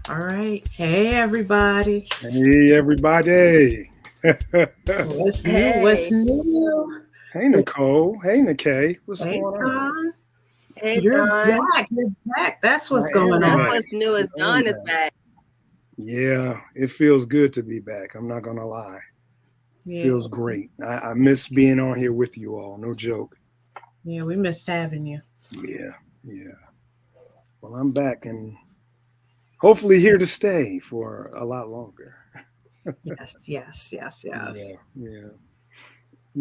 All right. Hey, everybody. Hey, everybody. What's new? What's Hey, new? Hey, Nicole. Hey, Nikkei. What's Hey, going on? Tom. hey, You're Don. back. You're back. That's I what's going am That's on. back. what's new is I am Don is back. back. Yeah, it feels good to be back. I'm not going to lie. Yeah. Feels great. I miss being on here with you all. No joke. Yeah, we missed having you. Yeah, yeah. Well, I'm back and hopefully here to stay for a lot longer. Yes, yes, yes, Yeah, yes. yeah.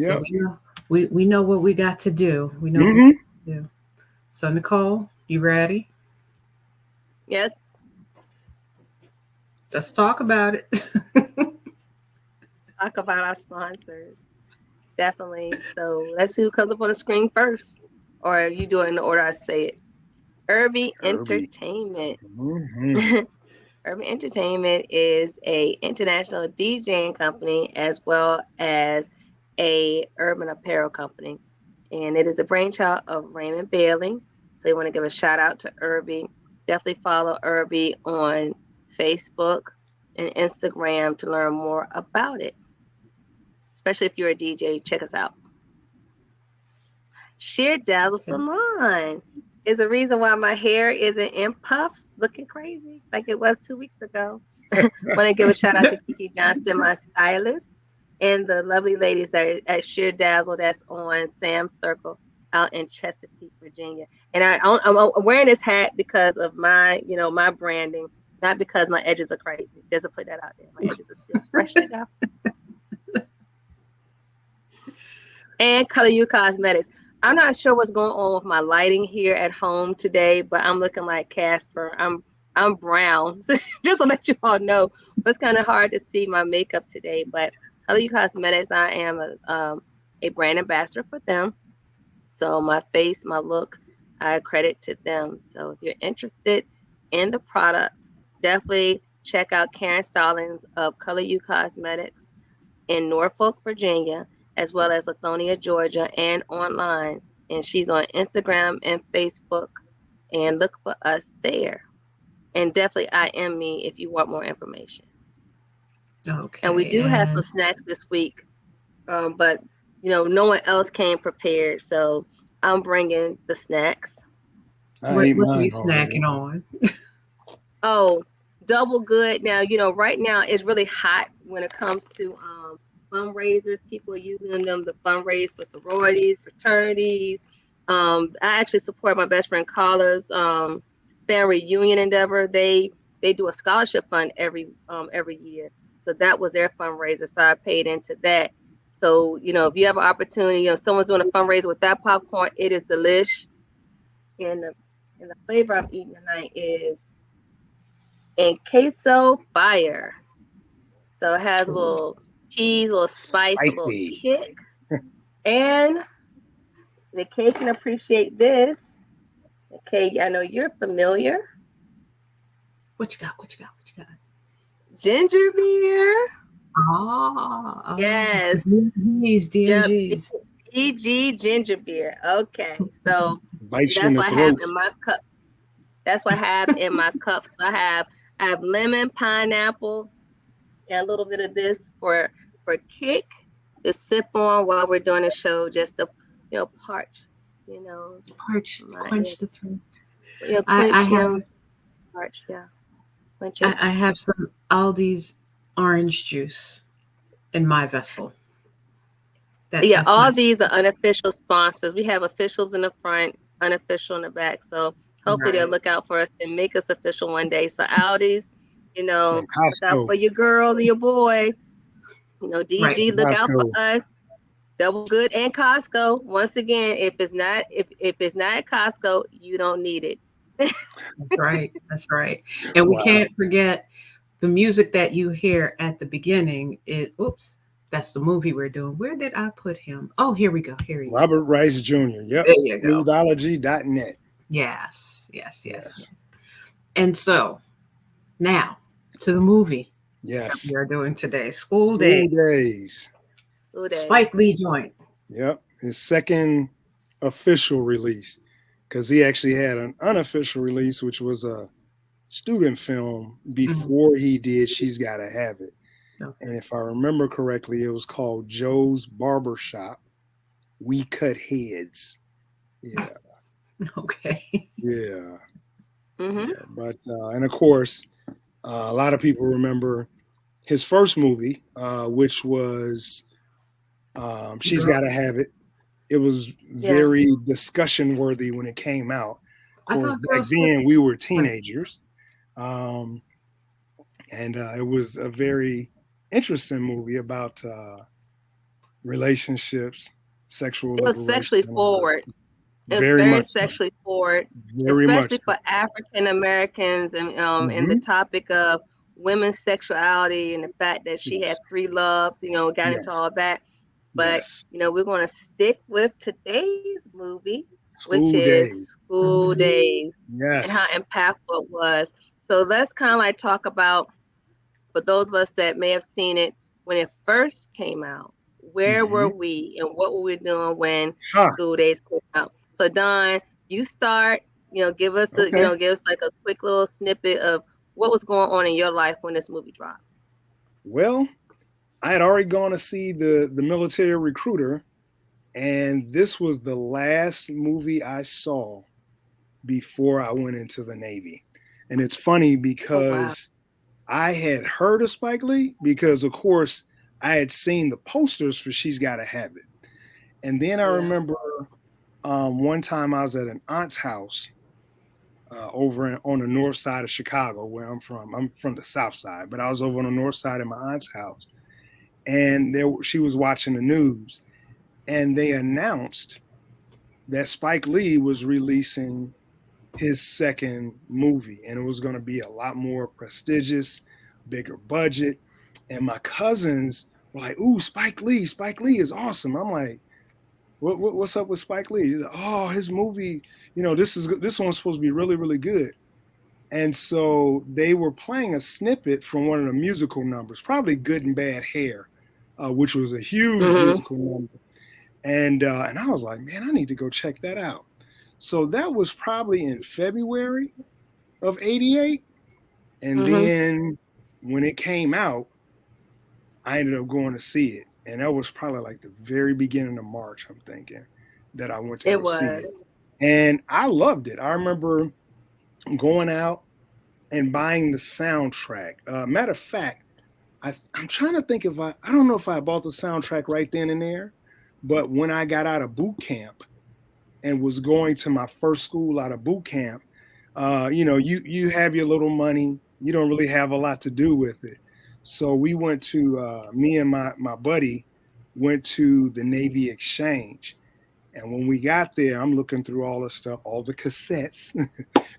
So Yep. we know what we got to do. We know what we Mm-hmm. got to do. So Nicole, you ready? Yes, Let's talk about it. talk about our sponsors. Definitely. So let's see who comes up on the screen first. Or you do it in the order I say it. Irby Herbie. Entertainment. Mm-hmm. Urban Entertainment is a international DJing company as well as a urban apparel company, and it is a brainchild of Raymond Bailey. So you want to give a shout out to Irby. Definitely follow Irby on Facebook and Instagram to learn more about it. Especially if you're a DJ, check us out. Sheer Dazzle Salon is the reason why my hair isn't in puffs, looking crazy like it was 2 weeks ago. Want to give a shout out to Kiki Johnson, my stylist, and the lovely ladies that are at Sheer Dazzle that's on Sam's Circle out in Chesapeake, Virginia. And I'm wearing this hat because of my branding, not because my edges are crazy. Just to put that out there, my edges are still fresh to go. And Color You Cosmetics. I'm not sure what's going on with my lighting here at home today, but I'm looking like Casper. I'm brown, just to let you all know. But it's kind of hard to see my makeup today. But Color You Cosmetics, I am a brand ambassador for them. So my face, my look, I credit to them. So if you're interested in the product, definitely check out Karen Stallings of Color You Cosmetics in Norfolk, Virginia, as well as Lithonia, Georgia, and online. And she's on Instagram and Facebook. And look for us there. And definitely I am me if you want more information. And we Okay, do have some and snacks this week, but no one else came prepared, so I'm bringing the snacks. I what ate what are you mine already. snacking on? Oh, double good. Now, right now it's really hot when it comes to fundraisers. People are using them to fundraise for sororities, fraternities. I actually support my best friend Carla's family reunion endeavor. They do a scholarship fund every year. So that was their fundraiser. So I paid into that. So, if you have an opportunity, someone's doing a fundraiser with that popcorn, it is delish. And the flavor I'm eating tonight is and queso fire. So it has a Ooh, little cheese, a little spice, a little Spicy. kick. And the cake can appreciate this. Okay, I know you're familiar. what you got? What you got? What you got? Ginger beer. The Yes. DMGs, Yep. DMGs. DG ginger beer. Okay. So Bites you in that's the what I have throat. in my cup. That's what I have in my cup. So I have lemon, pineapple, and a little bit of this for kick to sip on while we're doing the show, just to parch, you know, my Quench the throat. I quench, have parch, yeah, quench it. I have some Aldi's orange juice in my vessel. Yeah, That's my all these are unofficial sponsors. We have officials in the front, unofficial in the back. So hopefully they'll right, look out for us and make us official one day. So Aldi's, And look out Costco. for your girls and your boys. right. DG, look out for Costco. us. Double Good and Costco. Once again, if it's not at Costco, you don't need it. That's right. That's right. And we Wow. can't forget the music that you hear at the beginning. Oops, that's the movie we're doing. Where did I put him? Oh, here we go. Here he is. Robert Rice Jr. Yep. There you go. Smoothology.net. Yes, yes, yes, yes. Yes. And so now to the movie that Yes. we are doing today. School Day. School days. Two days. Spike Lee joint. Yep. His second official release. Because he actually had an unofficial release, which was a student film before he did She's Gotta Have It. Okay. And if I remember correctly, it was called Joe's Barbershop. We Cut Heads. Yeah. Okay. Yeah. Mm-hmm. Yeah. But, and of course, a lot of people remember his first movie, which was She's Gotta Have It. It was Yeah. very discussion worthy when it came out. Of I course, thought back girls then we were Right. teenagers. And it was a very interesting movie about relationships, sexual It was liberation. sexually forward. It was Very very much so. sexually forward, Very much especially so. for African Americans, and the Mhm. topic of women's sexuality and the fact that she had Yes. 3 loves, got into Yes. all that. But Yes. we're going to stick with today's movie, which School is days. School Days, and how Yes. impactful it was. So let's kind of like talk about, for those of us that may have seen it when it first came out, where were Mhm. we and what were we doing when Huh. School Days came out? So Don, you start, give us Okay. give us like a quick little snippet of what was going on in your life when this movie dropped. Well, I had already gone to see the Military Recruiter, and this was the last movie I saw before I went into the Navy. And it's funny Oh wow. because I had heard of Spike Lee because, of course, I had seen the posters for She's Gotta Have It. And then I Yeah. remember one time I was at an aunt's house on the north side of Chicago, where I'm from. I'm from the south side, but I was over on the north side of my aunt's house. And she was watching the news, and they announced that Spike Lee was releasing his second movie, and it was going to be a lot more prestigious, bigger budget. And my cousins were like, "Ooh, Spike Lee! Spike Lee is awesome." I'm like, "What's up with Spike Lee?" He's like, "Oh, his movie, this one's supposed to be really, really good." And so they were playing a snippet from one of the musical numbers, probably Good and Bad Hair, which was a huge Mm-hmm. musical number. And I was like, man, I need to go check that out. So that was probably in February of '88. And Mm-hmm. then when it came out, I ended up going to see it. And that was probably like the very beginning of March, I'm thinking, that I went to It go see it. was. And I loved it. I remember going out and buying the soundtrack. Matter of fact, I'm trying to think if I don't know if I bought the soundtrack right then and there, but when I got out of boot camp and was going to my first school out of boot camp, you have your little money, you don't really have a lot to do with it. So we went to me and my buddy went to the Navy Exchange. And when we got there, I'm looking through all the stuff, all the cassettes,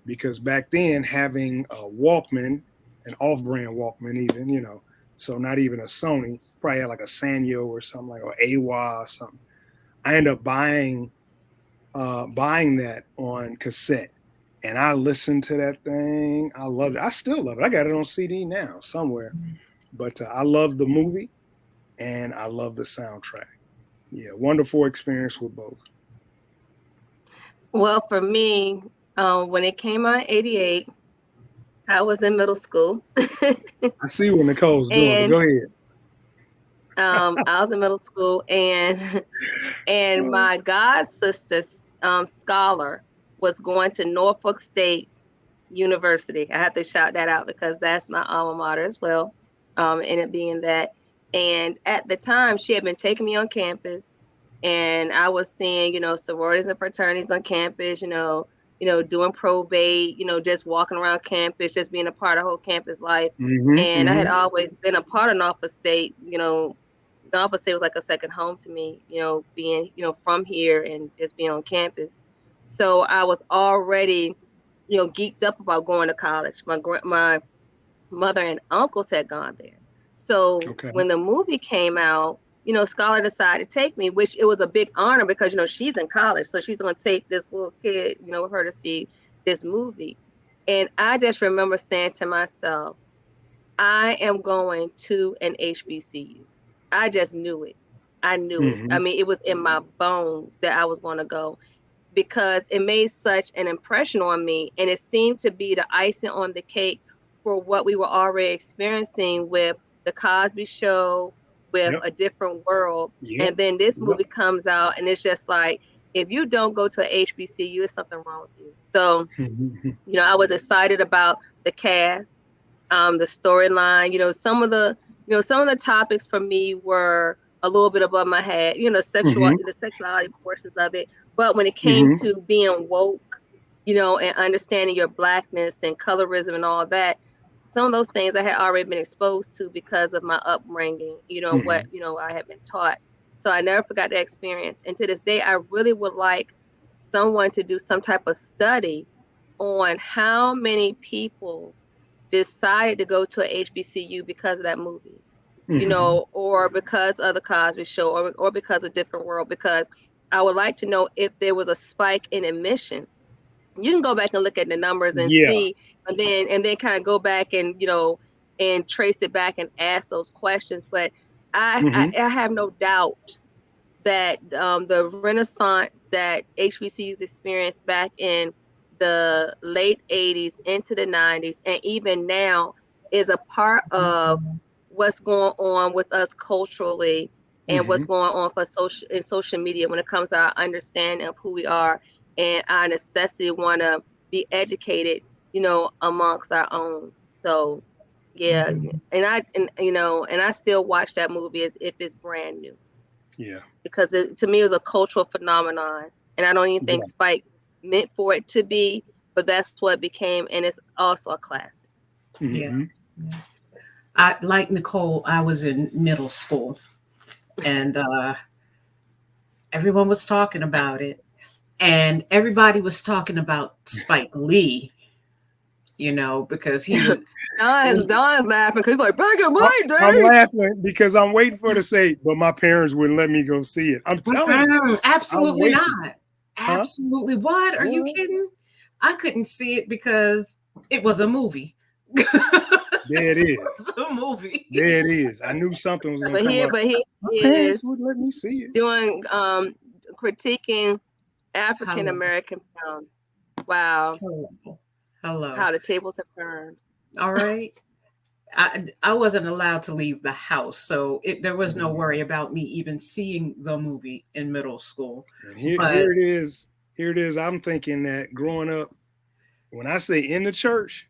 because back then having a Walkman, an off-brand Walkman, even so not even a Sony, probably had like a Sanyo or something like or AWA or something. I ended up buying that on cassette, and I listened to that thing. I loved it. I still love it. I got it on CD now somewhere, but I love the movie and I love the soundtrack. Yeah, wonderful experience with both. Well, for me, when it came out in '88, I was in middle school. I see what Nicole's doing, but And go ahead. I was in middle school, and my god sister, scholar, was going to Norfolk State University. I have to shout that out because that's my alma mater as well. And it being that, and at the time she had been taking me on campus, and I was seeing, sororities and fraternities on campus, doing probate, just walking around campus, just being a part of whole campus life. Mm-hmm, And I had mm-hmm. always been a part of Norfolk State. Norfolk State was like a second home to me, being, from here and just being on campus. So I was already, geeked up about going to college. My mother and uncles had gone there. So Okay. when the movie came out, Scholar decided to take me, which it was a big honor because, she's in college. So she's going to take this little kid, with her to see this movie. And I just remember saying to myself, I am going to an HBCU. I just knew it. I knew it. Mm-hmm. I mean, it was in my bones that I was going to go, because it made such an impression on me, and it seemed to be the icing on the cake for what we were already experiencing with the Cosby Show, with Yep. A Different World. Yep. And then this Yep. movie comes out, and it's just like, if you don't go to a HBCU, it's something wrong with you. So, I was excited about the cast, the storyline. Some of the topics for me were a little bit above my head. The sexuality portions of it. But when it came to being woke, and understanding your blackness and colorism and all that, some of those things I had already been exposed to because of my upbringing. What I had been taught. So I never forgot that experience. And to this day, I really would like someone to do some type of study on how many people decided to go to a HBCU because of that movie, or because of the Cosby Show, or because of Different World, because I would like to know if there was a spike in admission. You can go back and look at the numbers and see, and then kind of go back and, and trace it back and ask those questions. But I have no doubt that the renaissance that HBCUs experienced back in the late 80s into the 90s and even now is a part of what's going on with us culturally and what's going on for social media when it comes to our understanding of who we are and our necessity want to be educated, amongst our own. So yeah, and I still watch that movie as if it's brand new. Yeah. Because to me, it was a cultural phenomenon. And I don't even think Spike meant for it to be, but that's what it became. And it's also a classic. Yeah. Like Nicole, I was in middle school and everyone was talking about it. And everybody was talking about Spike Lee, because he was. Don's laughing because he's like, back in my day. I'm laughing because I'm waiting for her to say, but my parents wouldn't let me go see it. I'm telling you. Absolutely not. Absolutely. What? Are you kidding? I couldn't see it because it was a movie. There it is. It was a movie. There it is. I knew something was going to come up. But he is would let me see it. Doing critiquing African American film. Wow. Hello. How the tables have turned. All right. I wasn't allowed to leave the house, so there was no worry about me even seeing the movie in middle school. And here it is. Here it is. I'm thinking that growing up, when I say in the church,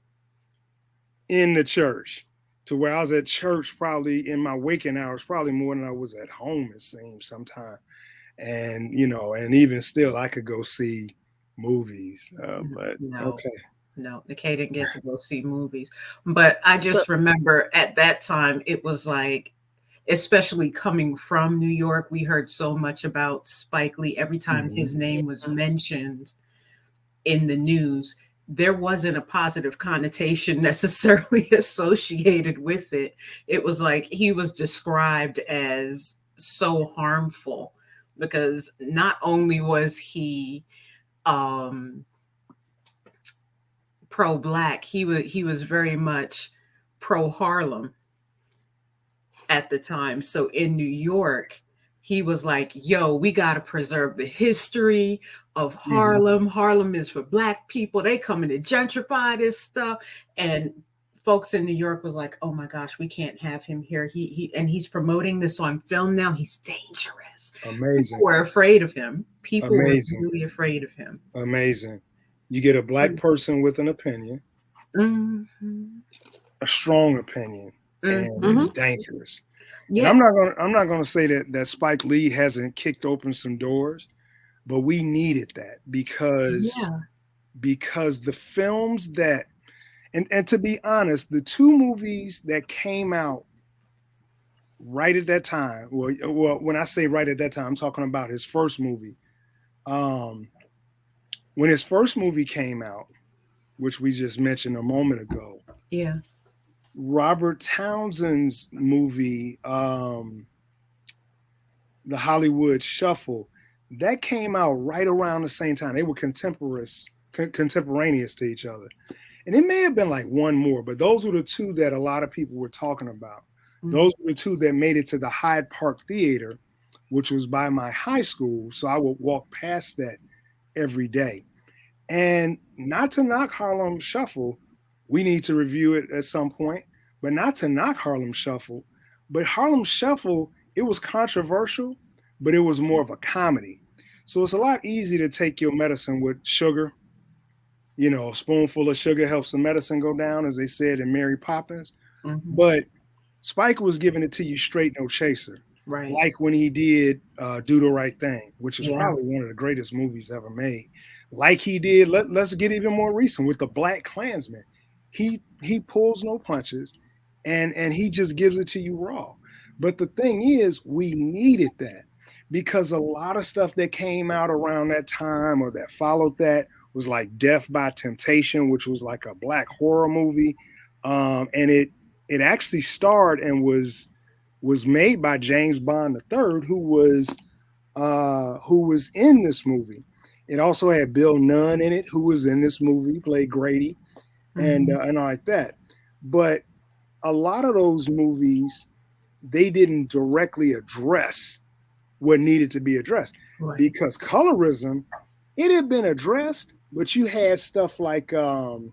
to where I was at church probably in my waking hours, probably more than I was at home, it seems sometimes. And, and even still, I could go see movies. But okay. No, Nikkei didn't get to go see movies. But I just remember at that time, it was like, especially coming from New York, we heard so much about Spike Lee. Every time his name was mentioned in the news, there wasn't a positive connotation necessarily associated with it. It was like he was described as so harmful because not only was he pro-Black, he was very much pro-Harlem at the time. So in New York, he was like, yo, we got to preserve the history of Harlem. Harlem is for Black people. They coming to gentrify this stuff. And folks in New York was like, oh my gosh, we can't have him here. He's promoting this on film now. He's dangerous. Amazing. People were afraid of him. People were really afraid of him. Amazing. You get a Black person with an opinion, a strong opinion, and it's dangerous. Yeah. And I'm not gonna say that Spike Lee hasn't kicked open some doors, but we needed that because the films that and to be honest, the two movies that came out right at that time, well, when I say right at that time, I'm talking about his first movie. When his first movie came out, which we just mentioned a moment ago, Robert Townsend's movie, The Hollywood Shuffle, that came out right around the same time. They were contemporaneous to each other. And it may have been like one more, but those were the two that a lot of people were talking about. Those were the two that made it to the Hyde Park Theater, which was by my high school. So I would walk past that every day. And not to knock Harlem Shuffle, we need to review it at some point, but not to knock Harlem Shuffle. But Harlem Shuffle, it was controversial, but it was more of a comedy. So it's a lot easier to take your medicine with sugar. You know, a spoonful of sugar helps the medicine go down, as they said in Mary Poppins. Mm-hmm. But Spike was giving it to you straight, no chaser. Right. Like when he did Do the Right Thing, which is Yeah. probably one of the greatest movies ever made. Like he did, let's get even more recent with the Black Klansman. He pulls no punches, and he just gives it to you raw. But the thing is, we needed that because a lot of stuff that came out around that time or that followed that was like Death by Temptation, which was like a black horror movie, and it actually starred and was made by James Bond III, who was in this movie. It also had Bill Nunn in it, who was in this movie, played Grady, and all like that. But a lot of those movies, they didn't directly address what needed to be addressed, Right. because colorism, it had been addressed, but you had stuff like the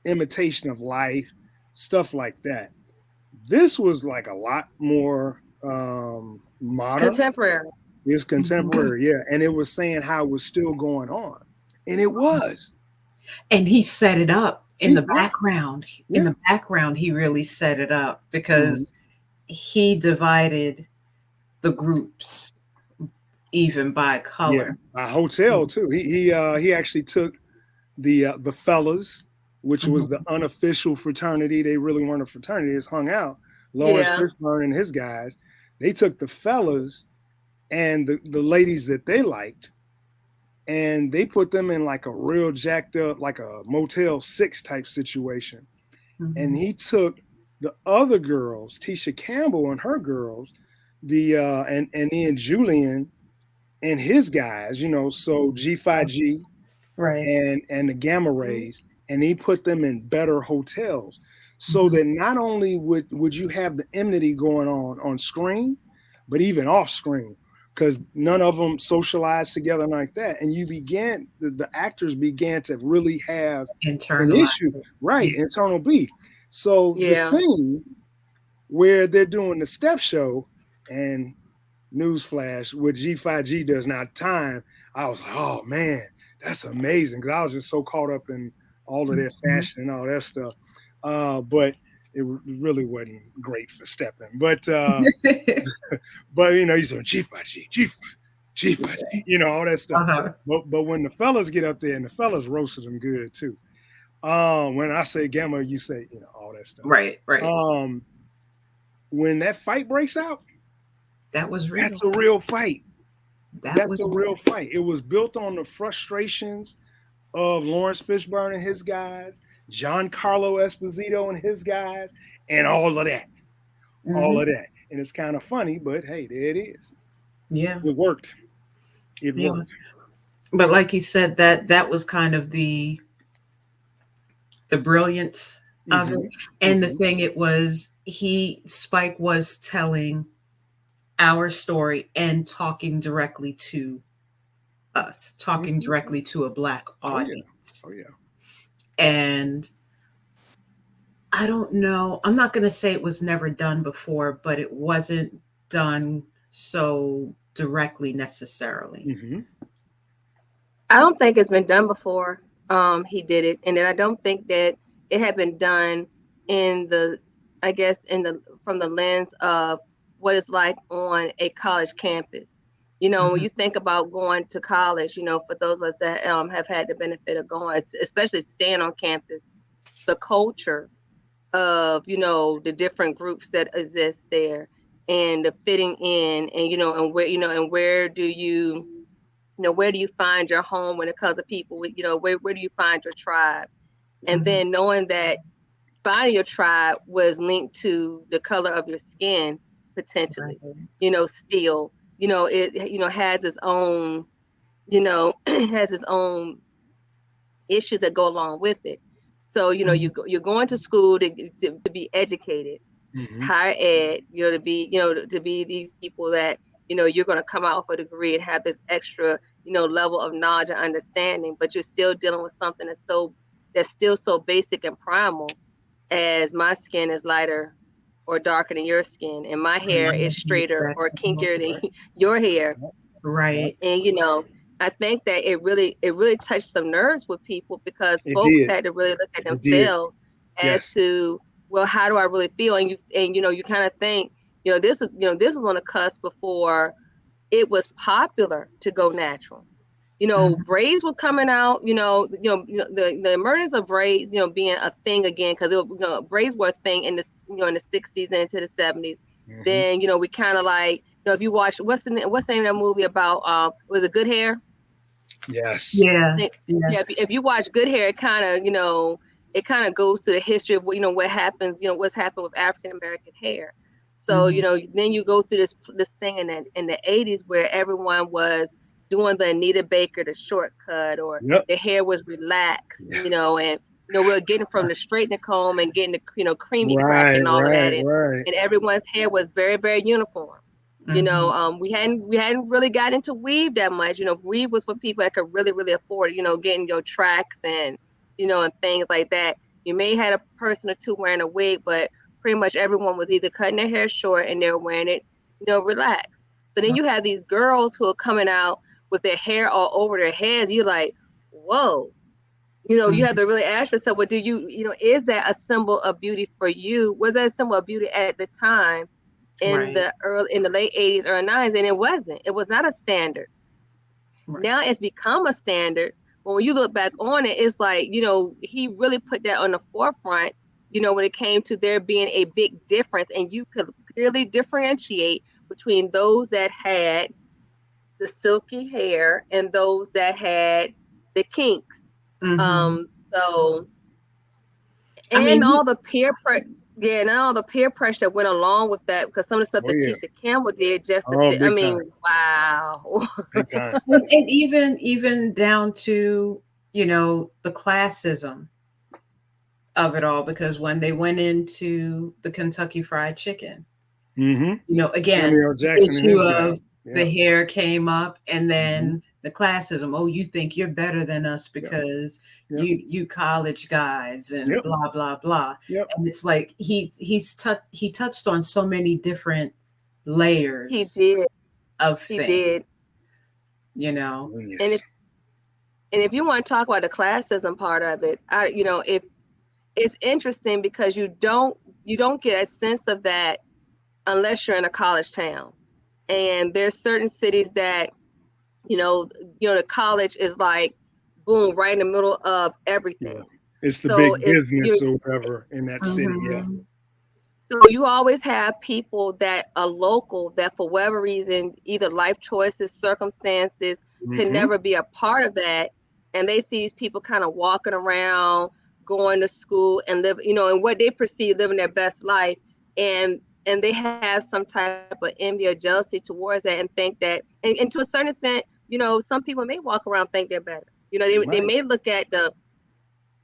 Imitation of Life, stuff like that. This was like a lot more modern. Contemporary. It's contemporary, yeah. And it was saying how it was still going on. And it was. And he set it up in the Yeah. background. Yeah. In the background, he really set it up because he divided the groups even by color. Yeah. A hotel too. He actually took the fellas, which was the unofficial fraternity. They really weren't a fraternity. They just hung out. Lawrence Fishburne and his guys. They took the fellas and the ladies that they liked, and they put them in like a real jacked up, like a Motel 6 type situation. And he took the other girls, Tisha Campbell and her girls, the and then Julian and his guys, you know, so G5G Right. and the Gamma Rays, and he put them in better hotels, so that not only would you have the enmity going on screen, but even off screen, because none of them socialized together like that, and you began the actors began to really have an issue, right? Internal beef. So the scene where they're doing the step show, and newsflash, what G5G does not time, I was like, oh man, that's amazing, because I was just so caught up in all of their fashion and all that stuff. But it really wasn't great for stepping. But but you know, he's doing G5G, you know, all that stuff. But when the fellas get up there, and the fellas roasted them good too. When I say Gamma, you say, you know, all that stuff. Right. When that fight breaks out, that was real. That's a real fight. That's a real fight. It was built on the frustrations of Lawrence Fishburne and his guys, Giancarlo Esposito and his guys, and all of that. All of that. And it's kind of funny, but hey, there it is. Yeah. It worked. It worked. But like you said, that was kind of the brilliance of it. And the thing Spike was telling our story and talking directly to us, talking directly to a Black audience. Oh yeah. And I don't know, I'm not going to say it was never done before, but it wasn't done so directly necessarily. I don't think it's been done before. He did it, and then I don't think that it had been done from the lens of what it's like on a college campus. You know, when you think about going to college, you know, for those of us that have had the benefit of going, especially staying on campus, the culture of, you know, the different groups that exist there, and the fitting in, and where do you find your home when it comes to people, where do you find your tribe, and then knowing that finding your tribe was linked to the color of your skin potentially, still, it has its own, has its own issues that go along with it. So, you're going to school to be educated, higher ed, to be these people that, you're going to come out with a degree and have this extra level of knowledge and understanding, but you're still dealing with something that's still so basic and primal as my skin is lighter or darker than your skin, and my hair is straighter or kinkier than your hair. Right. And I think that it really touched some nerves with people, because folks had to really look at themselves as to, well, how do I really feel? And you kind of think, this is on the cusp before it was popular to go natural. Braids were coming out, the emergence of braids, being a thing again, because braids were a thing in the in the 60s and into the 70s. Then we kind of like, if you watch, what's the name of that movie about? Was it Good Hair? Yes. Yeah. If you watch Good Hair, it kind of it kind of goes to the history of what happens, what's happened with African American hair. So then you go through this thing in the 80s where everyone was doing the Anita Baker, the shortcut, or the hair was relaxed, and we're getting from the straightening comb and getting the creamy crack and all of that, and everyone's hair was very, very uniform. We hadn't really gotten into weave that much. Weave was for people that could really, really afford it, getting your tracks and and things like that. You may have a person or two wearing a wig, but pretty much everyone was either cutting their hair short and they're wearing it relaxed. So then you have these girls who are coming out with their hair all over their heads. You're like, whoa. You have to really ask yourself, well, is that a symbol of beauty for you? Was that a symbol of beauty at the time in the late 80s or 90s? And it wasn't. It was not a standard. Now it's become a standard. But when you look back on it, it's like, he really put that on the forefront, when it came to there being a big difference, and you could clearly differentiate between those that had the silky hair and those that had the kinks. So, and all the peer pressure went along with that, because some of the stuff that Tisha Campbell did wow. And even down to, the classism of it all, because when they went into the Kentucky Fried Chicken, again, the issue of the hair came up, and then the classism. Oh, you think you're better than us because you college guys, and blah blah blah. And it's like he touched on so many different layers. He did. He did. And if you want to talk about the classism part of it, if it's interesting, because you don't get a sense of that unless you're in a college town. And there's certain cities that, the college is like, boom, right in the middle of everything. It's the big business or whatever in that city. So you always have people that are local that, for whatever reason, either life choices, circumstances, can never be a part of that. And they see these people kind of walking around, going to school, and live, and what they perceive living their best life. And they have some type of envy or jealousy towards that, and think that, and to a certain extent, some people may walk around think they're better. They may look at the,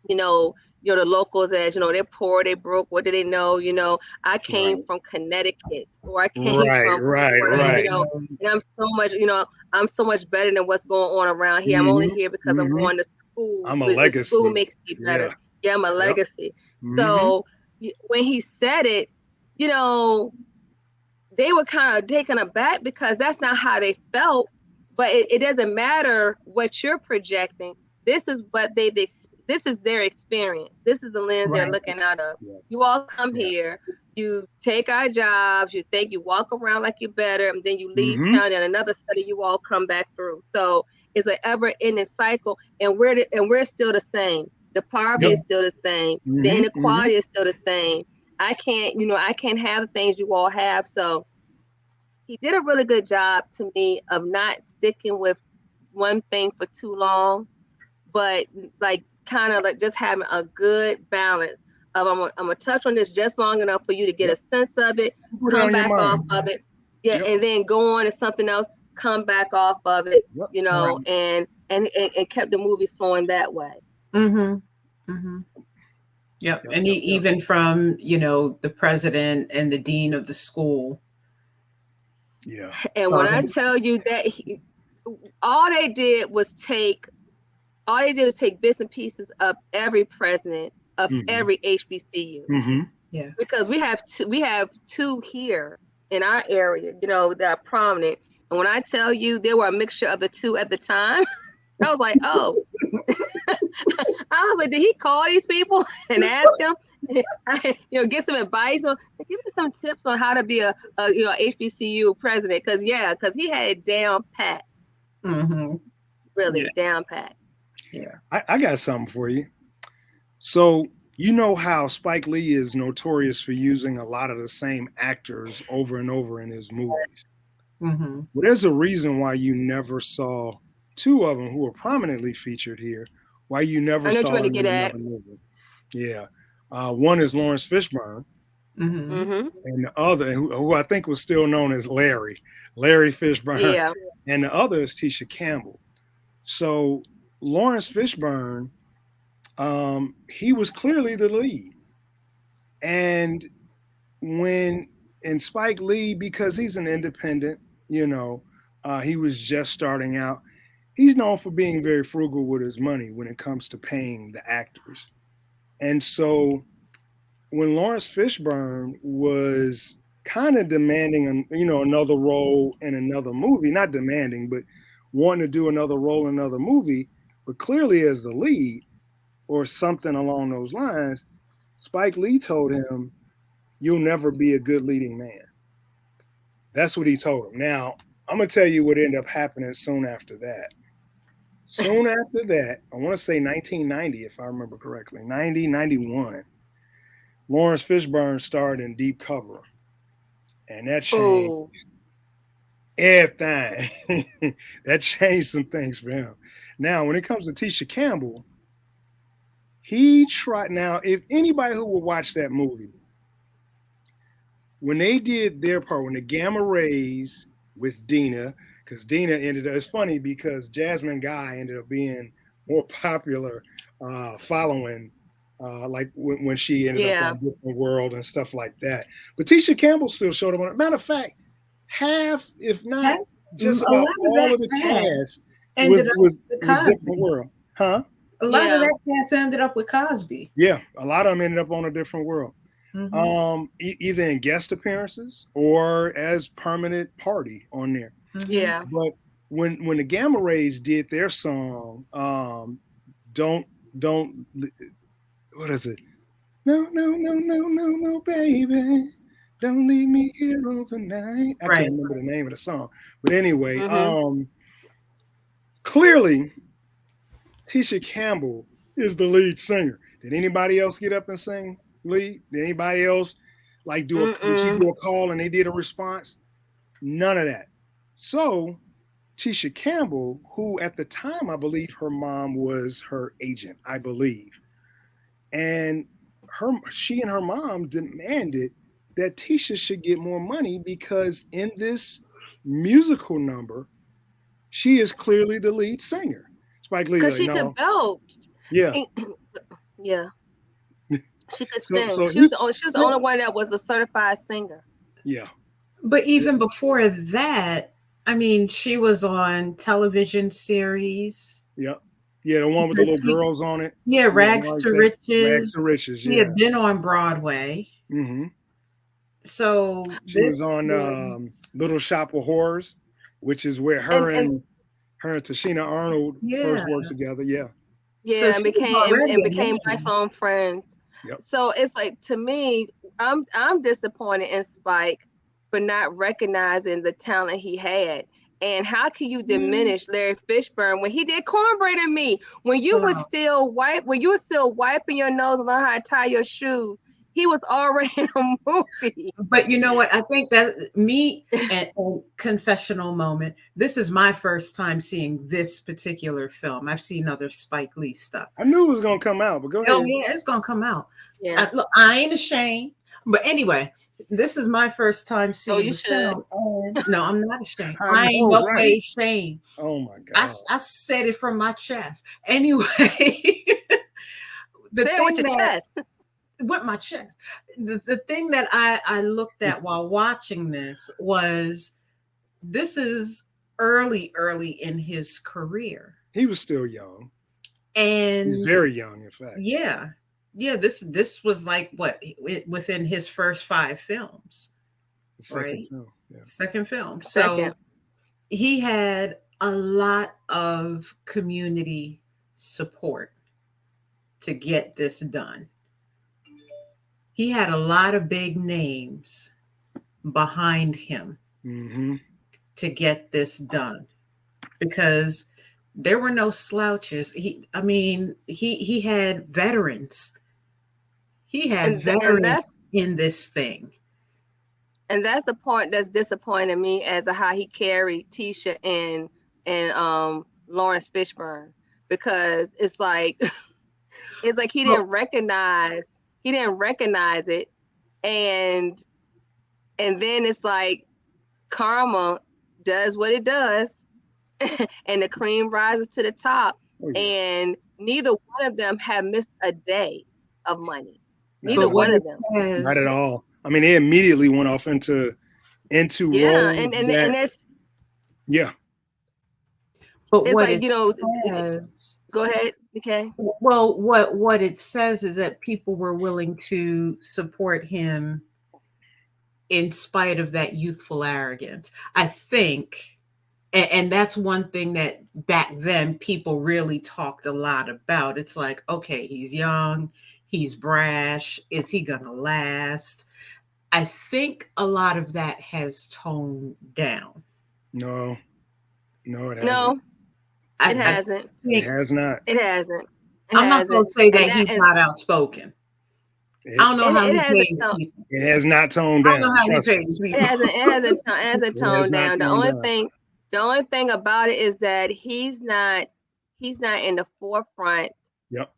the locals as, they're poor, they broke. What do they know? I came from Connecticut, or I came from Florida, and I'm so much better than what's going on around here. I'm only here because I'm going to school. I'm a legacy. School makes me better. Yeah, I'm a legacy. So when he said it, they were kind of taken aback, because that's not how they felt. But it doesn't matter what you're projecting. This is what this is their experience. This is the lens they're looking out of. You all come here, you take our jobs, you think you walk around like you're better, and then you leave town, and another study you all come back through. So it's an ever-ending cycle, and we're still the same. The poverty is still the same. The inequality is still the same. I can't have the things you all have. So he did a really good job, to me, of not sticking with one thing for too long, but like kind of like just having a good balance of, I'm gonna touch on this just long enough for you to get a sense of it, come back off of it, and then go on to something else, come back off of it, and kept the movie flowing that way. Yep. And even from, the president and the dean of the school. And when I tell you that all they did was take bits and pieces of every president of every HBCU. Yeah. Because we have two here in our area, that are prominent. And when I tell you there were a mixture of the two at the time, I was like, oh. I was like, did he call these people and ask them, get some advice on, give me some tips on how to be a HBCU president? Because he had it down pat. Really down pat. Yeah. I got something for you. So you know how Spike Lee is notorious for using a lot of the same actors over and over in his movies. Well, there's a reason why you never saw two of them who are prominently featured here. Why you never saw them in another movie? Yeah, one is Lawrence Fishburne, and the other, who I think was still known as Larry Fishburne, and the other is Tisha Campbell. So Lawrence Fishburne, he was clearly the lead, and Spike Lee, because he's an independent, he was just starting out. He's known for being very frugal with his money when it comes to paying the actors. And so when Lawrence Fishburne was kind of demanding, another role in another movie, not demanding, but wanting to do another role in another movie, but clearly as the lead or something along those lines, Spike Lee told him, "You'll never be a good leading man." That's what he told him. Now, I'm going to tell you what ended up happening soon after that. Soon after that, I want to say 1990, if I remember correctly, 91, Lawrence Fishburne starred in Deep Cover. And that changed everything. That changed some things for him. Now, when it comes to Tisha Campbell, he tried. Now, if anybody who will watch that movie, when they did their part, when the gamma rays with Dina, because Dina ended up, it's funny because Jasmine Guy ended up being more popular following, like when she ended up on a Different World and stuff like that. But Tisha Campbell still showed up on it. Matter of fact, half, if not just about all of the cast was Different World. Huh? A lot of that cast ended up with Cosby. Yeah, a lot of them ended up on A Different World. Either in guest appearances or as permanent party on there. Yeah. But when the Gamma Rays did their song, don't what is it? No, baby, don't leave me here overnight. I can't remember the name of the song, but anyway, clearly Tisha Campbell is the lead singer. Did anybody else get up and sing lead? Did anybody else did she do a call and they did a response? None of that. So Tisha Campbell, who at the time, I believe her mom was her agent, I believe. And she and her mom demanded that Tisha should get more money because in this musical number, she is clearly the lead singer. Spike Lee, because she could belt. Yeah. Yeah. She could sing. She was the only one that was a certified singer. Yeah. But even before that, I mean, she was on television series. Yeah. Yeah, the one with the little girls on it. Yeah, Rags to Riches. Rags to Riches, yeah. She had been on Broadway. So she was on Little Shop of Horrors, which is where her and Tashina Arnold first worked together. Yeah. Yeah, so and became lifelong friends. Yep. So it's like, to me, I'm disappointed in Spike for not recognizing the talent he had. And how can you diminish Larry Fishburne when he did Cornbread and Me? When you were still wiping your nose and learn how to tie your shoes, he was already in a movie. But you know what? I think that me and confessional moment. This is my first time seeing this particular film. I've seen other Spike Lee stuff. I knew it was gonna come out, but go ahead. Oh yeah, it's gonna come out. Yeah. Look, I ain't ashamed. But anyway, this is my first time seeing the film. No, I'm not ashamed. I ain't no way ashamed. Oh my God. I said it from my chest. Anyway. Say it with your chest. With my chest. The thing that I looked at while watching this was, this is early in his career. He was still young. And he's very young, in fact. Yeah. This was like what, within his first 5 films. Second film. Yeah. Second film. So he had a lot of community support to get this done. He had a lot of big names behind him to get this done, because there were no slouches. He had veterans. He had veterans in this thing. And that's the point that's disappointing me as to how he carried Tisha and Lawrence Fishburne, because it's like he didn't recognize it, and then it's like karma does what it does, and the cream rises to the top. And neither one of them have missed a day of money. Neither one of them. Not at all. I mean, they immediately went off into roles. And there's But it's what like, go ahead, okay. Well, what it says is that people were willing to support him in spite of that youthful arrogance, I think. And that's one thing that back then people really talked a lot about. It's like, okay, he's young, he's brash, is he gonna last? I think a lot of that has toned down. No, it hasn't. No, it hasn't. It has not. It hasn't. I'm not going to say that he's not outspoken. I don't know how he pays people. It has not toned down. I don't know how he pays people. It hasn't toned down. The only thing about it is that he's not in the forefront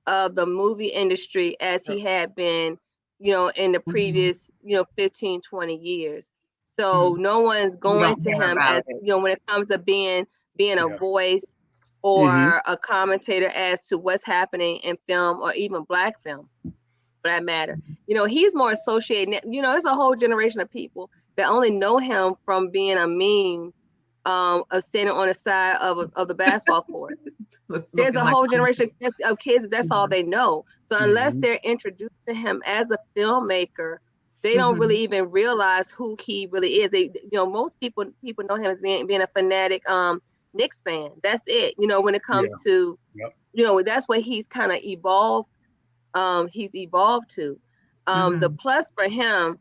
of the movie industry as he had been, in the previous, 15, 20 years. So no one's going to him as, when it comes to being a voice or a commentator as to what's happening in film, or even Black film, for that matter. He's more associated. There's a whole generation of people that only know him from being a meme, standing on the side of the basketball court. There's a whole generation of kids that's all they know. So unless they're introduced to him as a filmmaker, they don't really even realize who he really is. They, most people know him as being a fanatic Knicks fan. That's it. When it comes to, that's what he's kind of evolved. He's evolved to. The plus for him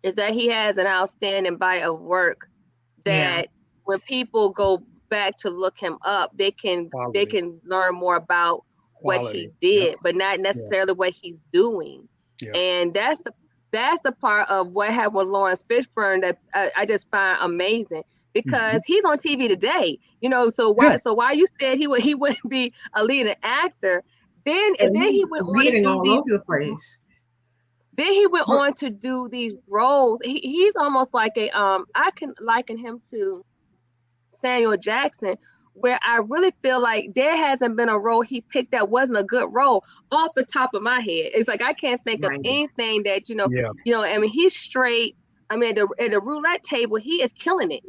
is that he has an outstanding body of work that when people go back to look him up, they can learn more about what he did, but not necessarily what he's doing. And that's the part of what happened with Lawrence Fishburne that I just find amazing, because he's on TV today, so why you said he wouldn't be a leading actor, then he went on to do all over the place. Then he went on to do these roles. He's almost like I can liken him to Samuel Jackson, where I really feel like there hasn't been a role he picked that wasn't a good role off the top of my head. It's like I can't think of anything that I mean, he's straight. I mean, at the roulette table, he is killing it.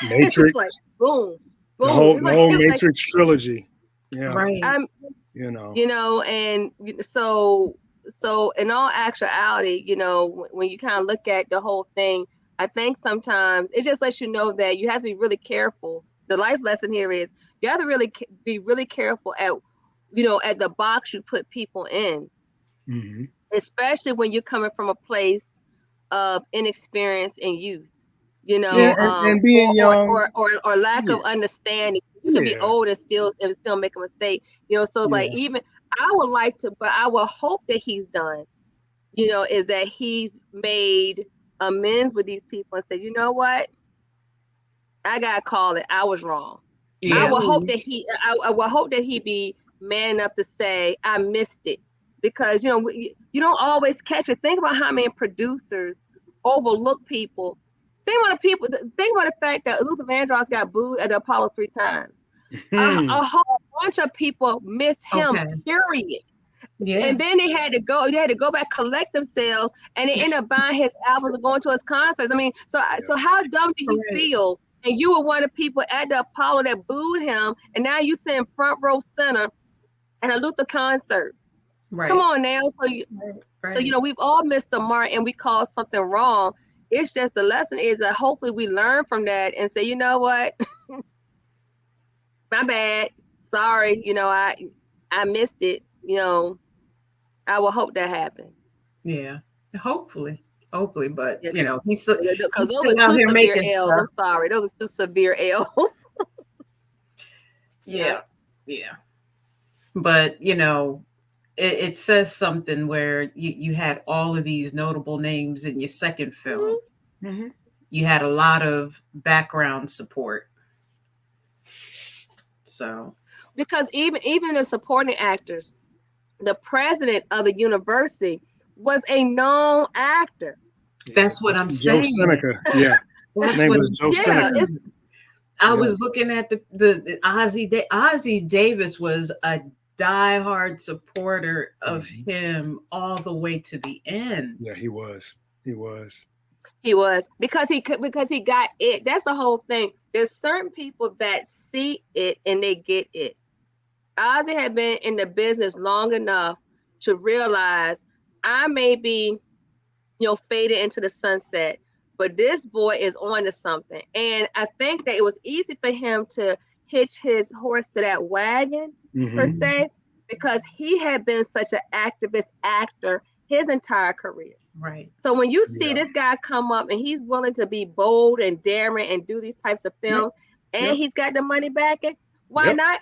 Matrix, like boom, the whole Matrix trilogy. And so in all actuality, when you kind of look at the whole thing, I think sometimes it just lets you know that you have to be really careful. The life lesson here is you have to really be really careful at the box you put people in, especially when you're coming from a place of inexperience and youth, and being young or lack of understanding. You can be old and still make a mistake, so it's like, even I would hope that he's done, is that he's made amends with these people and said, you know what, I gotta call it, I was wrong. I would hope that he be man enough to say I missed it, because you don't always catch it. Think about how many producers overlook people. Think about the fact that Luther Vandross got booed at the Apollo 3 times. A whole bunch of people missed him, period. And then they had to go back, collect themselves, and they ended up buying his albums and going to his concerts. I mean, so how dumb do you feel and you were one of the people at the Apollo that booed him, and now you sitting front row center at a Luther concert. Right. Come on now. So you know, we've all missed the mark and we call something wrong. It's just the lesson is that hopefully we learn from that and say, you know what, my bad, sorry, you know, I missed it. You know, I will hope that happens. Yeah, hopefully, but yeah, you know, he's because those are two severe L's. I'm sorry, those are two severe L's. Yeah. But you know, it says something where you had all of these notable names in your second film. Mm-hmm. You had a lot of background support. So because even the supporting actors, the president of the university was a known actor. That's what I'm saying. Joe Seneca. Yeah. That's what I'm Joe saying. Seneca. I was looking at the Ozzie Davis was a diehard supporter of him all the way to the end. Yeah, he was because he got it. That's the whole thing. There's certain people that see it and they get it. Ozzie had been in the business long enough to realize I may be, you know, faded into the sunset, but this boy is on to something. And I think that it was easy for him to hitch his horse to that wagon, per se, because he had been such an activist actor his entire career. Right. So when you see this guy come up and he's willing to be bold and daring and do these types of films, and he's got the money backing, why not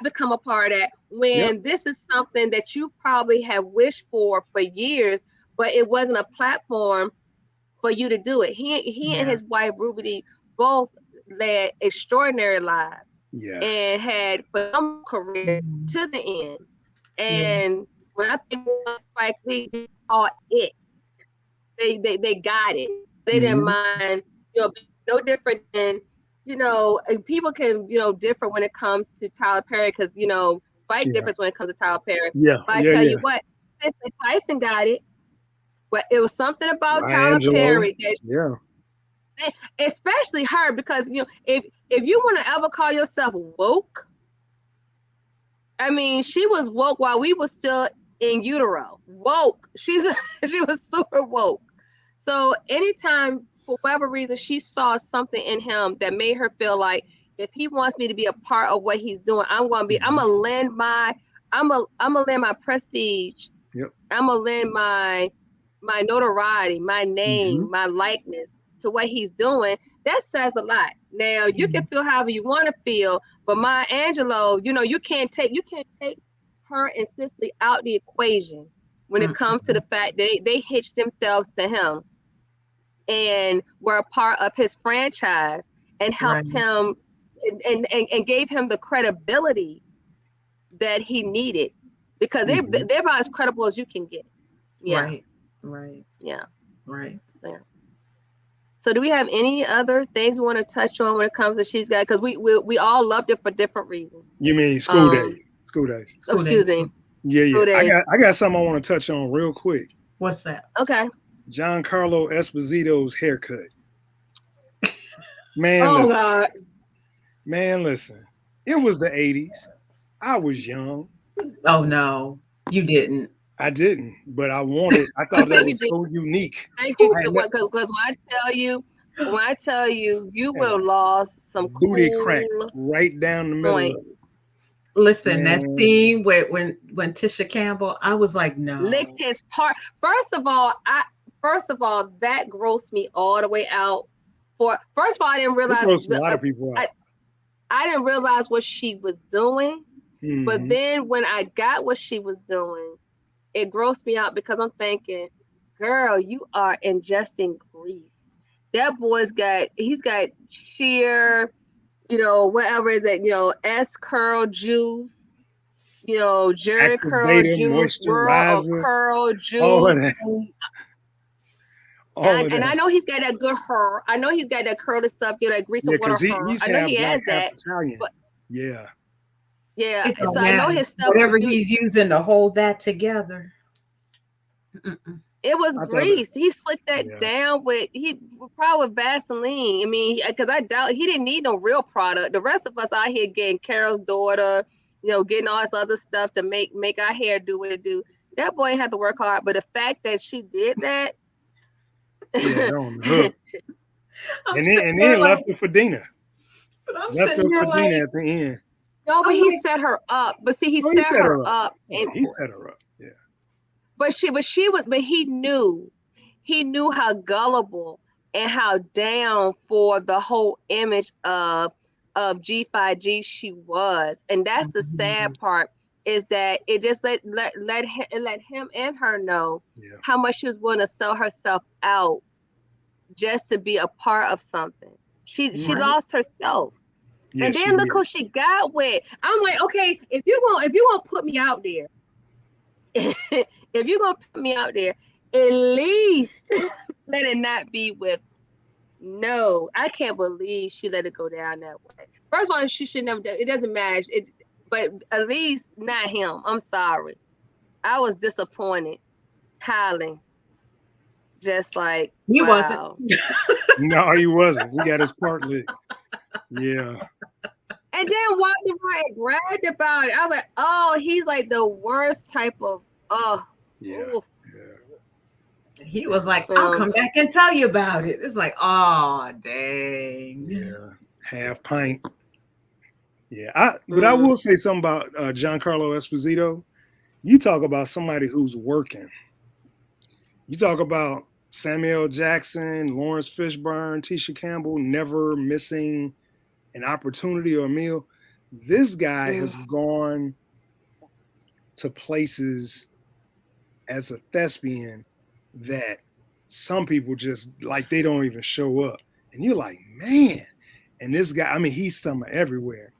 become a part of that when this is something that you probably have wished for years, but it wasn't a platform for you to do it. He and his wife Ruby both led extraordinary lives and had phenomenal career to the end. And when I think of Spike Lee, they saw it. They got it. They didn't mind, you know, no different than, you know, people can, you know, differ when it comes to Tyler Perry because, you know, Spike differs when it comes to Tyler Perry. But I tell you what, Tyson got it. But it was something about Tyler Perry that especially her, because you know, if you want to ever call yourself woke, I mean, she was woke while we were still in utero. Woke. She was super woke. So anytime, for whatever reason, she saw something in him that made her feel like if he wants me to be a part of what he's doing, I'm gonna lend my prestige. I'm gonna lend my notoriety, my name, my likeness to what he's doing. That says a lot. Now you can feel however you want to feel, but Maya Angelou, you know, you can't take her and Cicely out the equation when it comes to the fact they hitched themselves to him and were a part of his franchise and helped him and gave him the credibility that he needed, because they're about as credible as you can get. Right. So do we have any other things we want to touch on when it comes to She's Got? Because we all loved it for different reasons. You mean School Daze? School Daze. Excuse me. Yeah. I got something I want to touch on real quick. What's that? Okay. Giancarlo Esposito's haircut. Man, oh God. Man, listen. It was the 80s. I was young. Oh no, you didn't. I didn't, but I wanted. I thought that was so unique. Thank you, because when I tell you, you would have lost some booty cool crack right down the middle. Listen, that scene when Tisha Campbell, I was like, no. Licked his part. First of all, that grossed me all the way out. First of all, I didn't realize a lot of people out. I didn't realize what she was doing, but then when I got what she was doing, it grossed me out because I'm thinking, girl, you are ingesting grease. That boy's got sheer, you know, whatever is it, you know, S curl juice, you know, Jerry curl juice, World of curl juice. All of that. And I know he's got that good hair. I know he's got that curly stuff, you know, that grease and water hair. I know he has that. But, yeah. So I know his stuff. Whatever he's using to hold that together. It was I thought, grease. He slicked that yeah, down with probably with Vaseline. I mean, because I doubt he didn't need no real product. The rest of us out here getting Carol's daughter, getting all this other stuff to make our hair do what it do. That boy had to work hard, but the fact that she did that, yeah, on the hook, I'm and sitting then there like, left her for Dina. but I'm Left sitting her here for Dina like, at the end. no, but I'm he like, set her up. But see, he Oh, he set set her her up. up, Yeah, and he set her up. Yeah. but he knew how gullible and how down for the whole image of G5G she was, and that's the sad part, is that it just let him and her know Yeah. how much she was willing to sell herself out just to be a part of something. She Mhm. lost herself. Yeah, And she then look did. who she got with. I'm like, okay, if you want to put me out there, if you're gonna put me out there, at least let it not be with. No, I can't believe she let it go down that way. First of all, she should never. It doesn't matter. But at least not him. I'm sorry. I was disappointed. Howling, just like he wasn't. wow. No, he wasn't. He got his part lit. Yeah. And then walked around and bragged about it. I was like, oh, he's like the worst type of. Yeah. Oof. He was like, I'll come back and tell you about it. It's like, oh, dang. Yeah. Half pint. Yeah. But I will say something about Giancarlo Esposito. You talk about somebody who's working. You talk about Samuel Jackson, Lawrence Fishburne, Tisha Campbell, never missing an opportunity or a meal. This guy has gone to places as a thespian that some people just like they don't even show up. And you're like, man. And this guy, I mean, he's somewhere everywhere.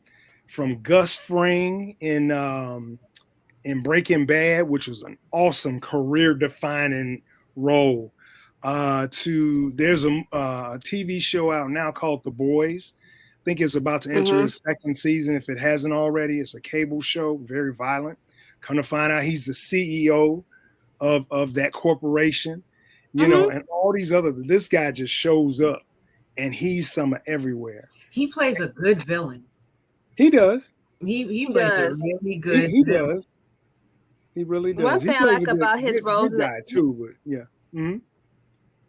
From Gus Fring in Breaking Bad, which was an awesome career-defining role, to there's a TV show out now called The Boys. I think it's about to enter its second season if it hasn't already. It's a cable show, very violent. Come to find out, he's the CEO of that corporation, and all these other. This guy just shows up, and he's somewhere everywhere. He plays a good villain. He does. He plays a really good. He does. He really does. One He thing I plays like a about his roles good guy too, but yeah. Mm-hmm.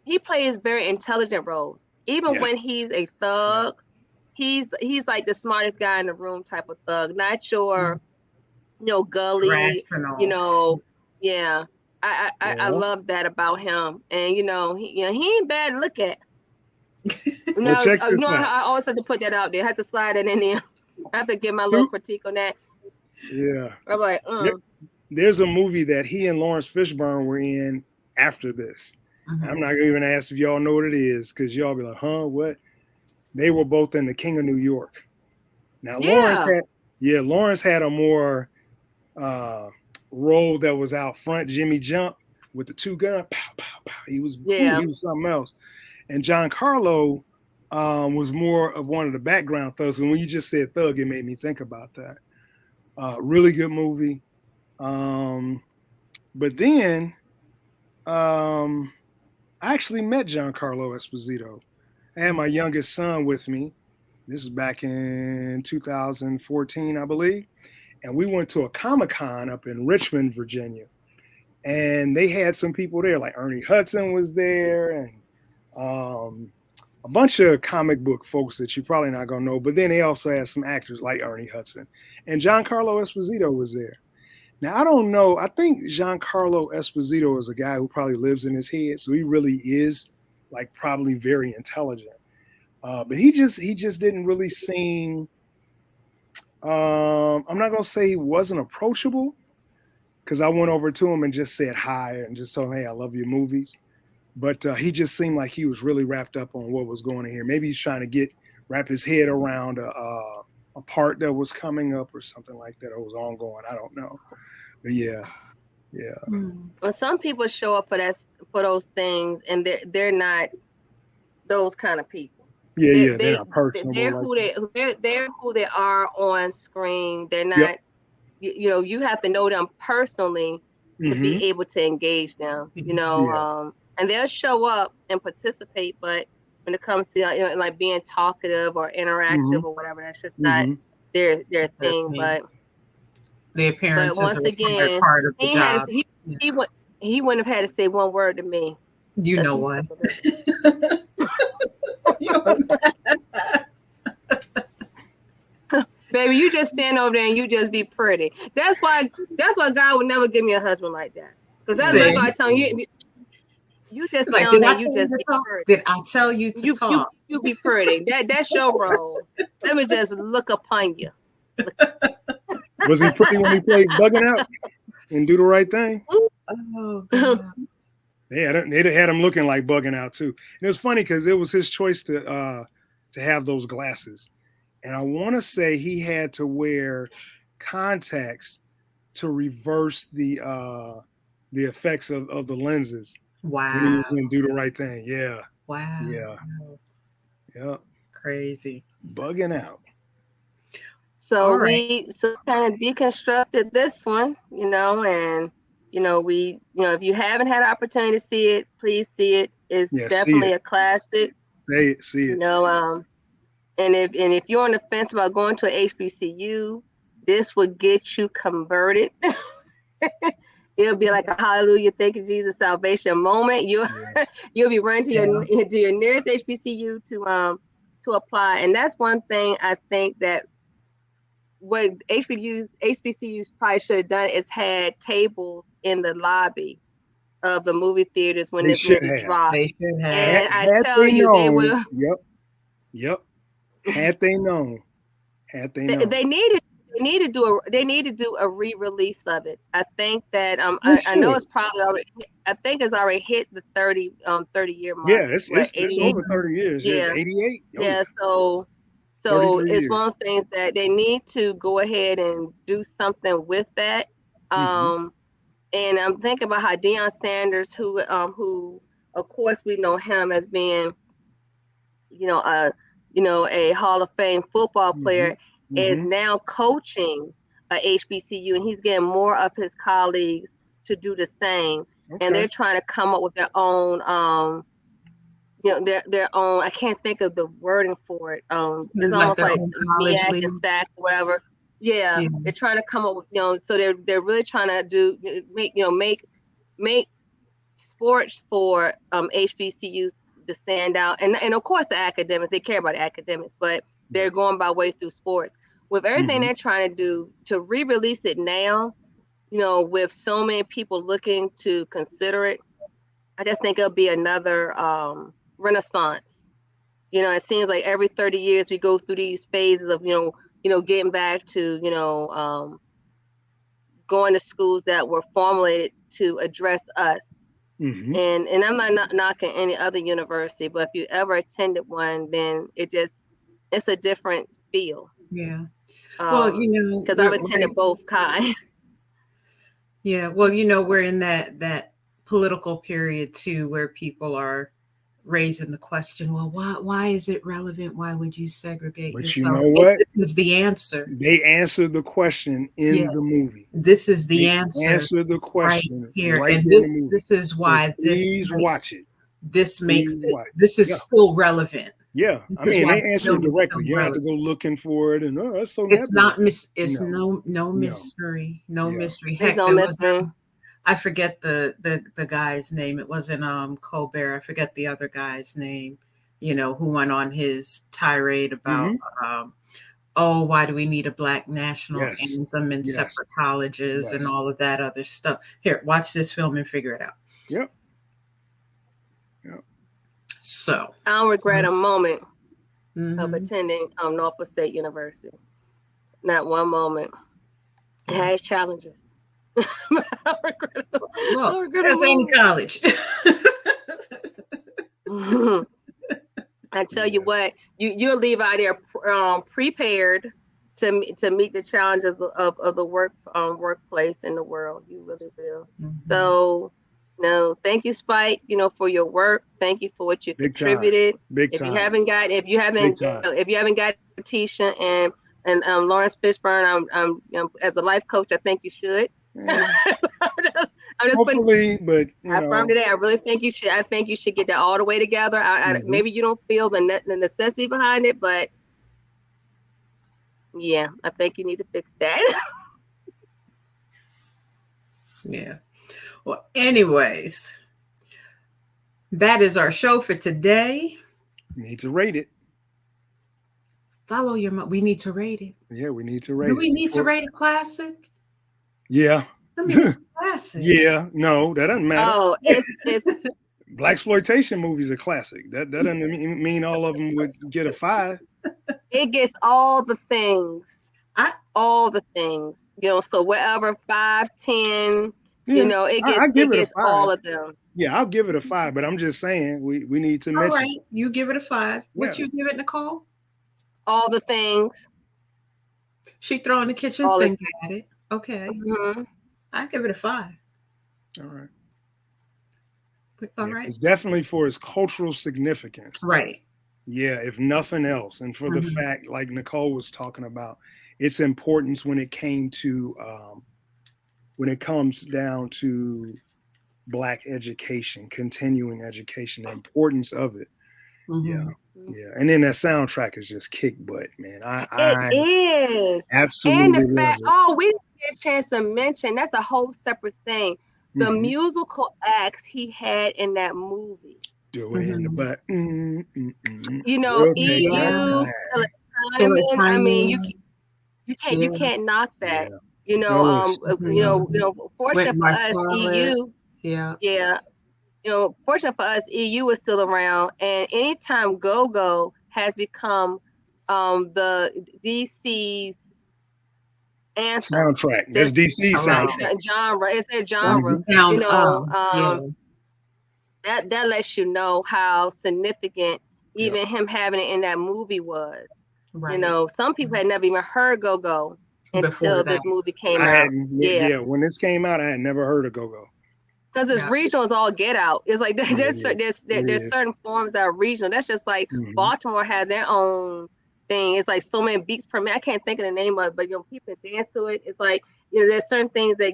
He plays very intelligent roles. Even when he's a thug, he's like the smartest guy in the room type of thug. Not your, gully, rational. yeah. I love that about him, and he ain't bad to look at. Well, check this out. I always have to put that out there. I have to slide it in there. I have to give my little critique on that. Yeah. I'm like, There's a movie that he and Lawrence Fishburne were in after this. I'm not even gonna ask if y'all know what it is, because y'all be like, huh, what? They were both in The King of New York. Now Lawrence had a more role that was out front, Jimmy Jump with the two gun, pow, pow, pow. He was something else. And Giancarlo was more of one of the background thugs. And when you just said thug, it made me think about that. Really good movie. But then I actually met Giancarlo Esposito. I had my youngest son with me. This is back in 2014, I believe. And we went to a Comic-Con up in Richmond, Virginia. And they had some people there, like Ernie Hudson was there, and a bunch of comic book folks that you're probably not going to know. But then they also had some actors like Ernie Hudson. And Giancarlo Esposito was there. Now, I don't know. I think Giancarlo Esposito is a guy who probably lives in his head. So he really is like probably very intelligent. But he just didn't really seem, I'm not going to say he wasn't approachable, because I went over to him and just said hi and just told him, hey, I love your movies. But he just seemed like he was really wrapped up on what was going on here. Maybe he's trying to wrap his head around a part that was coming up or something like that, or was ongoing. I don't know. But yeah. Well, some people show up for those things, and they're not those kind of people. They're not personable. They're who they are on screen. They're not. You have to know them personally to be able to engage them, you know, and they'll show up and participate, but when it comes to like being talkative or interactive or whatever, that's just not their thing. But the appearance once is again, part of the job. He wouldn't have had to say one word to me. You know what? Baby, you just stand over there and you just be pretty. That's why God would never give me a husband like that. Because that's like God telling you, you just like, stand there and you just be pretty. Did I tell you to talk? You be pretty. That's your role. Let me just look upon you. Was he pretty when he played Bugging Out and Do the Right Thing? Oh, God. They had him looking like Bugging Out too. And it was funny because it was his choice to have those glasses. And I want to say he had to wear contacts to reverse the effects of the lenses. Wow. When he was in Do the Right Thing. Yeah. Wow. Yeah. Yeah. Crazy. Bugging Out. So we kind of deconstructed this one, you know, and if you haven't had an opportunity to see it, please see it. It's definitely a classic. See it. You know, and if you're on the fence about going to a HBCU, this will get you converted. It'll be like a hallelujah, thank you, Jesus, salvation moment. You'll be running to your nearest HBCU to apply. And that's one thing I think that what HBCUs probably should have done is had tables in the lobby of the movie theaters when this movie dropped. They should have. And I tell you, they would have. Yep. Had they known. They need to do a re-release of it. I think that I know it's probably already. I think it's already hit the 30 year mark. Yeah, it's over 30 years. Yeah, 88. Yeah, so it's one of those things that they need to go ahead and do something with that. And I'm thinking about how Deion Sanders, who of course we know him as being, a Hall of Fame football player, is now coaching a HBCU, and he's getting more of his colleagues to do the same. Okay. And they're trying to come up with their own, their own. I can't think of the wording for it. It's almost like MEAC and STAC, or whatever. Yeah, they're trying to come up with, so they're really trying to make sports for HBCUs to stand out, and of course the academics, they care about the academics, but they're going by way through sports. With everything they're trying to do to re-release it now, with so many people looking to consider it, I just think it'll be another renaissance. It seems like every 30 years we go through these phases of getting back to going to schools that were formulated to address us. And I'm not knocking any other university, but if you ever attended one, then it's a different feel. Yeah. Well, because I've attended both kind. Yeah. Well, we're in that political period too, where people are raising the question, well, why is it relevant? Why would you segregate but yourself? You know what? This is the answer. They answered the question in the movie. This is the answer. Answered the question right here. Right and in the movie. This is why Please watch it. This makes it. This is still relevant. Yeah, I mean, they answer it directly. You don't have to go looking for it, and that's so. It's not It's no mystery. No mystery. Heck, no mystery. I forget the guy's name. It wasn't Colbert. I forget the other guy's name. Who went on his tirade about why do we need a Black national anthem in separate colleges and all of that other stuff. Here, watch this film and figure it out. Yep. So I don't regret a moment of attending Norfolk State University. Not one moment. It has challenges. I regret as any college. I tell you what, you'll leave out there prepared to meet the challenges of the workplace in the world. You really will. So. No, thank you, Spike. For your work. Thank you for what you contributed. Big time. If you haven't got Tisha and Lawrence Fishburne, I'm as a life coach, I think you should. I'm just putting. Hopefully, but I affirm today. I really think you should. I think you should get that all the way together. Maybe you don't feel the necessity behind it, but yeah, I think you need to fix that. Yeah. Well, anyways, that is our show for today. need to rate it. Follow your. We need to rate it. Yeah, we need to rate it. Do we need to rate a classic? Yeah. I mean, it's a classic. Yeah. No, that doesn't matter. Oh, it's Blaxploitation movies are classic. That doesn't mean all of them would get a 5. It gets all the things. All the things. So whatever 5, 10. Yeah, it gets all of them. Yeah, I'll give it a 5, but I'm just saying we need to mention. All right, you give it a 5. What you give it, Nicole? All the things. She throwing the kitchen sink at it. Okay. Mm-hmm. I give it a 5. All right. All right. It's definitely for its cultural significance. Right. Yeah, if nothing else. And for the fact, like Nicole was talking about, its importance when it comes down to Black education, continuing education, the importance of it. Yeah. And then that soundtrack is just kick butt, man. It is. Absolutely. And the fact, we didn't get a chance to mention, that's a whole separate thing. The musical acts he had in that movie. Doing the butt. EU, I mean, you can't knock that. Fortunate for us, EU. Yeah. Fortunate for us, EU is still around, and anytime go-go has become the DC's anthem. Soundtrack. That's DC soundtrack. Genre. It's a genre. That lets you know how significant even him having it in that movie was. Right. Some people had never even heard go-go until this movie came out. When this came out, I had never heard of go-go. Because it's regional is all get out. It's like there's certain forms that are regional. That's just like Baltimore has their own thing. It's like so many beats per minute. I can't think of the name of it, but people dance to it. It's like there's certain things that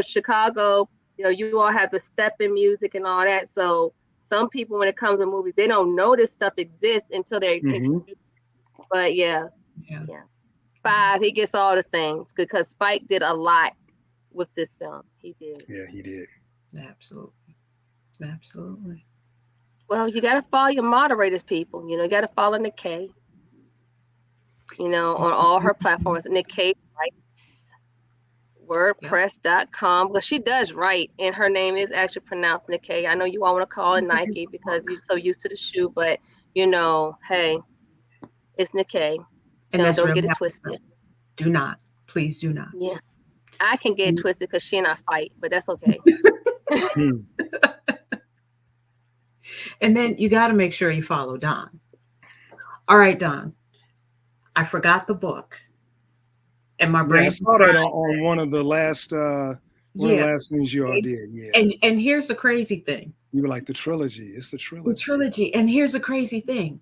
Chicago. You all have the step in music and all that. So some people, when it comes to movies, they don't know this stuff exists until they're introduced. But yeah. 5. He gets all the things because Spike did a lot with this film. He did. Yeah, he did. Absolutely. Well, you got to follow your moderators, people. You got to follow Nikkei. On all her platforms. Nikkei writes WordPress.com. But she does write, and her name is actually pronounced Nikkei. I know you all want to call it Nike because you're so used to the shoe, but hey, it's Nikkei. And don't get it twisted. Do not. Please do not. Yeah. I can get it twisted because she and I fight, but that's okay. And then you got to make sure you follow Don. All right, Don. I forgot the book. And my brain. I saw that on one of the last things you all did. Yeah. And here's the crazy thing. You were like the trilogy. It's the trilogy. The trilogy. And here's the crazy thing.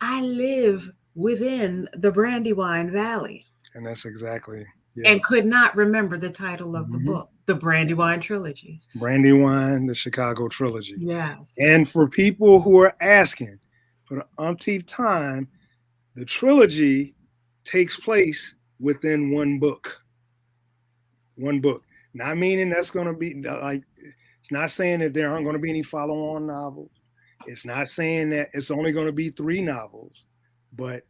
I live within the Brandywine Valley. And that's exactly. Yeah. And could not remember the title of the book, the Brandywine Trilogies. Brandywine, the Chicago Trilogy. Yes. And for people who are asking, for the umpteenth time, the trilogy takes place within one book. One book. Not meaning that's going to be like, it's not saying that there aren't going to be any follow-on novels. It's not saying that it's only going to be 3 novels, but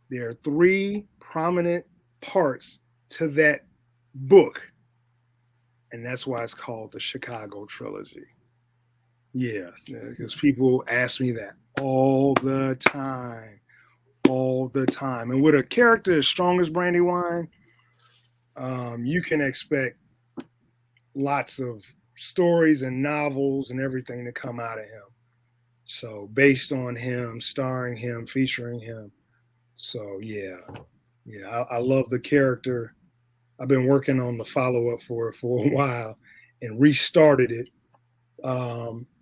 there are 3 prominent parts to that book, and that's why it's called the Chicago Trilogy. Yeah, because people ask me that all the time, and with a character as strong as Brandywine, you can expect lots of stories and novels and everything to come out of him. So based on him, starring him, featuring him. So yeah, I love the character. I've been working on the follow-up for it for a while and restarted it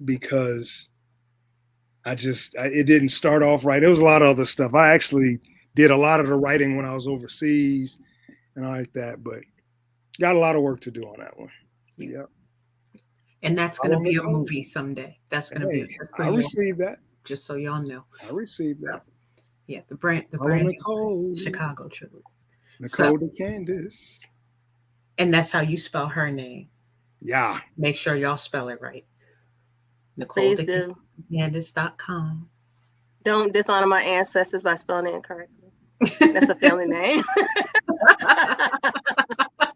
because it didn't start off right. There was a lot of other stuff. I actually did a lot of the writing when I was overseas and all like that, but got a lot of work to do on that one. Yeah. And that's going to be a movie someday. That's going to be. I received that. Just so y'all know. I received that. Yeah, the brand Nicole. Chicago trilogy. Nicole to Candace. And that's how you spell her name. Yeah. Make sure y'all spell it right. Nicole to Candace.com. Don't dishonor my ancestors by spelling it incorrectly. That's a family name.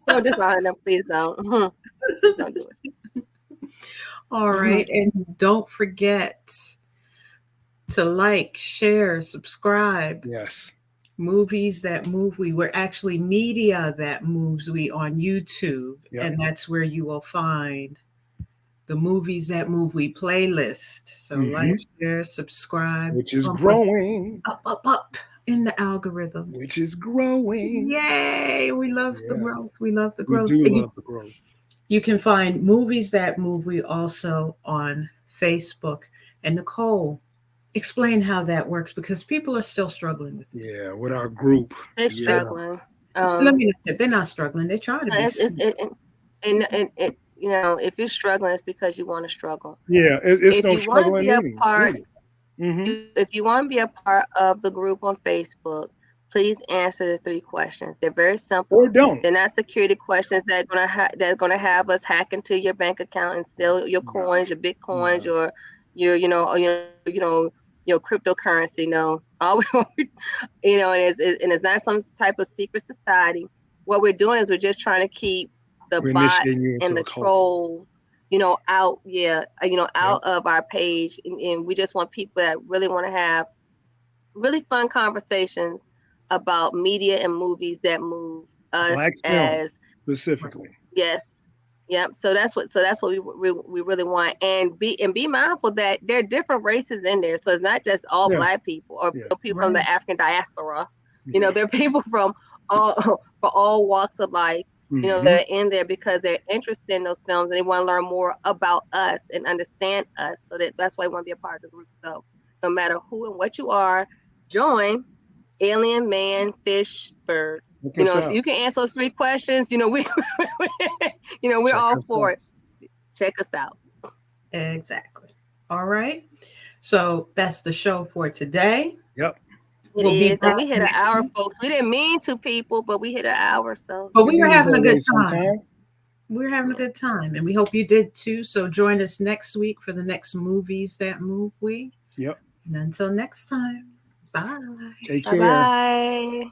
Don't dishonor them, please don't. Don't do it. All right. And don't forget to like, share, subscribe. Yes. Movies That Move We. We're actually Media That Moves We on YouTube. Yep. And that's where you will find the Movies That Move We playlist. So like, share, subscribe. Which is growing. Up in the algorithm. Which is growing. Yay. We love the growth. We love the growth. We do love the growth. You can find Movies That Move We also on Facebook. And Nicole, explain how that works, because people are still struggling with this. Yeah, with our group. They're struggling. Let me say, they're not struggling. They're trying to be. You know, if you're struggling, it's because you want to struggle. Yeah, it's no struggling. If you want to be a part of the group on Facebook, please answer the 3 questions. They're very simple. Or don't. They're not security questions that are gonna have us hack into your bank account and steal your coins, your bitcoins, or your your cryptocurrency. No, all and it's not some type of secret society. What we're doing is we're just trying to keep the bots and the trolls, out of our page, and we just want people that really want to have really fun conversations about media and movies that move us. Black as specifically. Yes. Yep. So that's what we really want, and be mindful that there are different races in there. So it's not just all Black people or people from the African diaspora. There are people from all walks of life. They're in there because they're interested in those films and they want to learn more about us and understand us. So that's why we want to be a part of the group. So no matter who and what you are, join. Alien, man, fish, bird. If you can answer those 3 questions, we're all for it. Check us out. Exactly. All right. So that's the show for today. Yep. It is. And we hit an hour, folks. We didn't mean to, people, but we hit an hour. So, but we were having a good time. We're having a good time, and we hope you did too. So join us next week for the next Movies That Move We. Yep. And until next time, bye. Take care. Bye.